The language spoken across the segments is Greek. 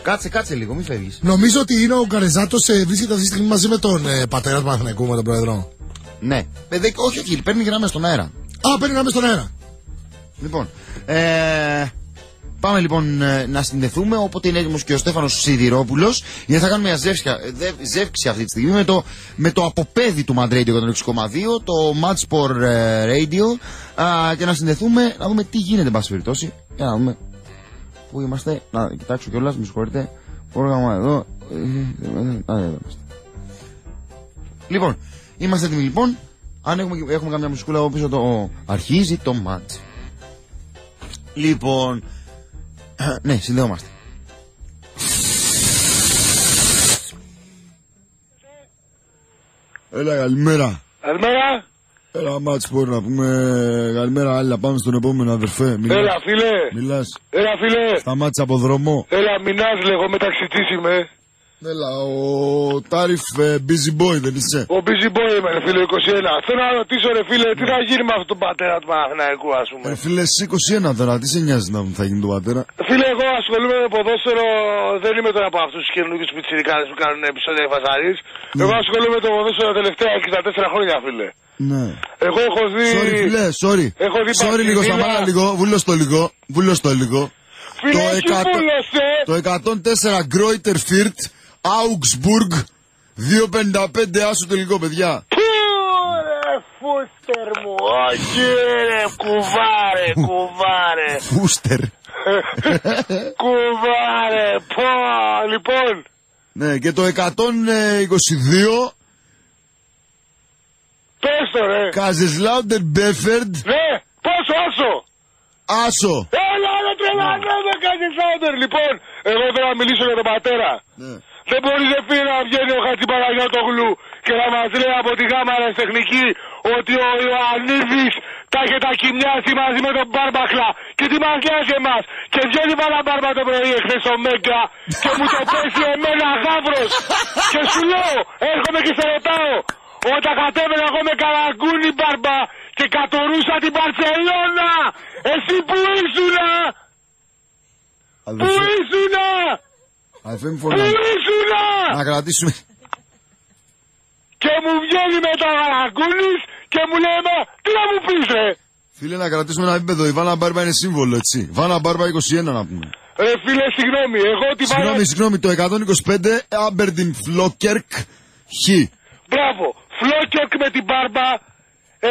Κάτσε λίγο, μην φεύγεις. Νομίζω ότι είναι ο Γκαρεζάτος βρίσκεται αυτή τη στιγμή μαζί με τον πατέρα του Παναθηναϊκού, με τον πρόεδρο. Ναι. Όχι, παίρνει γράμμες στον αέρα. Α, παίρνει γράμμες στον αέρα. Λοιπόν, πάμε λοιπόν να συνδεθούμε, όποτε είναι έτοιμος και ο Στέφανος Σιδηρόπουλος, γιατί θα κάνουμε μια ζεύξη αυτή τη στιγμή με το αποπέδι του Mad Radio 106,2, το Mad Sport Radio, και να συνδεθούμε, να δούμε τι γίνεται, εν πάση περιπτώσει, για να δούμε πού είμαστε. Να κοιτάξω κιόλας, με συγχωρείτε, πρόγραμμα εδώ, εδώ είμαστε. Λοιπόν, είμαστε έτοιμοι λοιπόν. Αν έχουμε καμιά μουσικούλα από πίσω, το αρχίζει το match. Λοιπόν, ναι, συνδεόμαστε. Έλα, καλημέρα. Καλημέρα. Έλα, μάτς, μπορεί να πούμε καλημέρα, άλλα, πάμε στον επόμενο, αδερφέ. Μιλάς. Έλα, φίλε. Μιλάς. Έλα, φίλε. Σταμάτησε από δρόμο. Έλα, Μινάς, λέγω, μεταξυτής είμαι. Έλα, ο Τάριφ Busy Boy δεν είσαι? Ο Busy Boy είμαι, ρε φίλε, 21. Θέλω να ρωτήσω, ρε φίλε, τι θα γίνει με αυτόν τον πατέρα του Παναθηναϊκού, ας πούμε. Ρε φίλε, εσύ 21 τώρα, τι σε νοιάζει να θα γίνει τον πατέρα? Φίλε, εγώ ασχολούμαι με ποδόσφαιρο, δεν είμαι τώρα από αυτούς τους καινούργιους πιτσιρικάδες που κάνουν επεισόδια φασαρής. Εγώ ασχολούμαι με το ποδόσφαιρο τα τελευταία 64 χρόνια, φίλε. Ναι. Εγώ έχω δει. Sorry, φίλε, sorry. Έχω δει sorry λίγο, σταμάτα λίγο, βούλος το λίγο. Φίλε, το 104 Γκρόιτερ Φιρτ, Augsburg, 2.55 άσο τελικό, παιδιά. Πού ρε Φούστερ μου, όχι ρε, κουβάρε. Φούστερ. Κουβάρε, πω, λοιπόν. Ναι, και το 122... Πες το ρε. Καζεσλάουντερ Μπέφερντ. Ναι, πόσο Άσο. Έλα ρε τρελανέ με Καζεσλάουντερ. Λοιπόν, εγώ θέλω να μιλήσω για τον πατέρα. Ναι. Δεν μπορεί δε φίλε να βγαίνει ο Χατζηπαραγιώτογλου και να μας λέει από τη γάμα αεραστεχνική ότι ο Ιωαννίδης τα είχε τα κοιμιάσει μαζί με τον Μπάρμπαχλα και τι μας νοιάζει εμάς. Και βγαίνει Βαλαμπάρμπα το πρωί εχθές στο Μέγκα και μου το πέσει εμένα γάβρος. Και σου λέω, έρχομαι και σε ρωτάω, όταν κατέβαινα εγώ με καραγκούνι Μπάρμπα και κατορούσα την Μπαρσελόνα, εσύ που ήσουνα? Πού ήσουνα? Πού ήσουνα? Να κρατήσουμε. Και μου βγαίνει μετά ο Καραγκούνης και μου λέει, μα τι να μου πεις ρε? Φίλε, να κρατήσουμε ένα επίπεδο. Η Βάνα Μπάρμπα είναι σύμβολο, έτσι. Βάνα Μπάρμπα 21 να πούμε. Ρε φίλε, συγγνώμη, εγώ τη Βάνα... Συγγνώμη, το 125 Άμπερντιν Φλόκερκ Χ. Μπράβο, Φλόκερκ με την Μπάρμπα.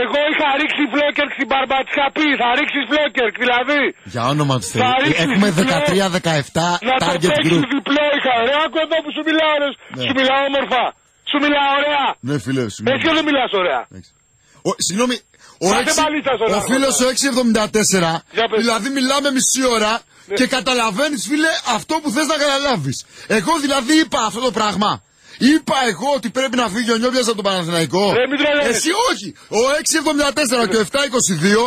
Εγώ είχα ρίξει Φλόκερκ στην Μπάρμπα, της είχα πει, θα ρίξεις Φλόκερκ, δηλαδή. Για όνομα του Θεού. Έχουμε 13-17 target group. Διπλό είχα, ρε, άκου εδώ που σου μιλάω, ρε. Σου μιλάω όμορφα. Σου μιλάω ωραία. Ναι, φίλε, σου μιλάω. Έτσι δεν μιλάς ωραία. Συγγνώμη, ο φίλος ο 674, δηλαδή μιλάμε μισή ώρα και καταλαβαίνεις, φίλε, αυτό που θες να καταλάβεις. Εγώ δηλαδή είπα αυτό το πράγμα. Είπα εγώ ότι πρέπει να φύγει ο Νιόπιας από τον Παναθηναϊκό. Εσύ όχι. Ο 674 και ο 722,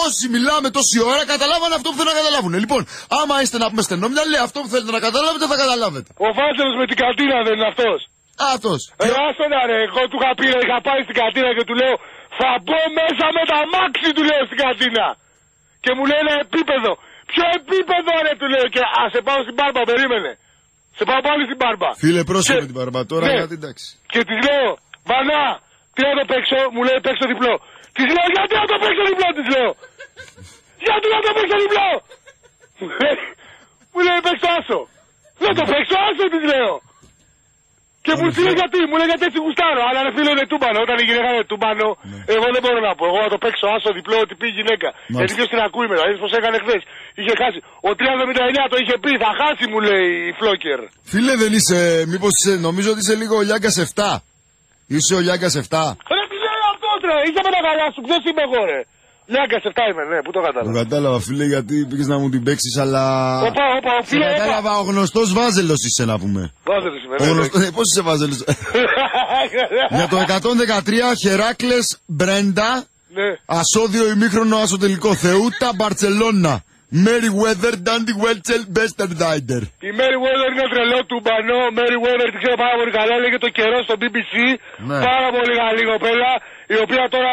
όσοι μιλάμε τόση ώρα, καταλάβανε αυτό που θέλουν να καταλάβουν. Λοιπόν, άμα είστε να πούμε στενόμια, λέει αυτό που θέλετε να καταλάβετε, θα καταλάβετε. Ο Βάζελος με την καντίνα δεν είναι αυτός? Αυτός. Άστονα ρε, εγώ του είχα πει, είχα πάει στην καντίνα και του λέω, θα μπω μέσα με τα μάξι, του λέω, στην καντίνα. Και μου λέει ένα επίπεδο. Ποιο επίπεδο ρε, του λέω, και α σε πάω στην Μπάρμπα, περίμενε. Σε πάω πάλι στην Μπάρμπα. Φίλε, πρόσεχε την Μπάρμπα τώρα, ναι. Γιατί εντάξει. Και της λέω, Βανά, τι να το παίξω, μου λέει παίξω διπλό. Της λέω, γιατί να το παίξω διπλό, της λέω. Γιατί να το παίξω διπλό. Μου λέει παίξω άσο. Δεν το παίξω άσο, της λέω. Και μου λέει γιατί, γιατί έτσι γουστάρω. Αλλά ρε φίλε είναι τούμπανο. Όταν η γυναίκα είναι τούμπανο, εγώ δεν μπορώ να πω. Εγώ θα το παίξω άσο διπλό ότι πει η γυναίκα. Γιατί ποιος την ακούει μετά, είδες πως έκανε χθες. Είχε χάσει. Ο 379 το είχε πει, θα χάσει μου λέει η Φλόκερ. Φίλε δεν είσαι, μήπως είσαι, νομίζω ότι είσαι λίγο ο Λιάγκας 7. Είσαι ο Λιάγκας 7. Ρε τι λέει αυτό ρε, είσαι με τα καλά σου, ποιος είμαι εγώ ρε. Λιάγκας 7 είμαι, ναι, πού το κατάλαβα. Το κατάλαβα φίλε γιατί πήγες να μου την παίξεις αλλά... Όπα, φίλε, κατάλαβα, ο γνωστός Βάζελος είσαι να πούμε. Βάζελος είμαι, ναι. Πώς είσαι Βάζελος. Για το 113 Χεράκλες Μπρέντα, ασώδιο ημίχρονο άσο τελικό. Θεούτα Μπαρτσελώνα Merryweather, Dandy Welchel, Besterdider. Η Merryweather είναι τρελό του μπανό. Merryweather την ξέρω πάρα πολύ καλά. Λέγεται το καιρό στο BBC. Ναι. Πάρα πολύ καλή κοπέλα. Η οποία τώρα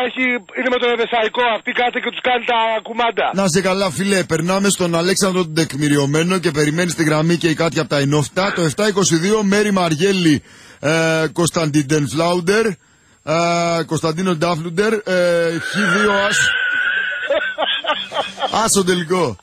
είναι με τον Εδεσαϊκό. Αυτή κάτσε και τους κάνει τα κουμάντα. Να σε καλά, φίλε. Περνάμε στον Αλέξανδρο τον Τεκμηριωμένο και περιμένει στη γραμμή και η Κάτια από τα Ινόφτα. Το 722 Μέρι Μαργέλη, Κωνσταντίντεν Φλάουντερ, Κωνσταντίνο Ντάφλουντερ, Χ2 Άσο τελικό.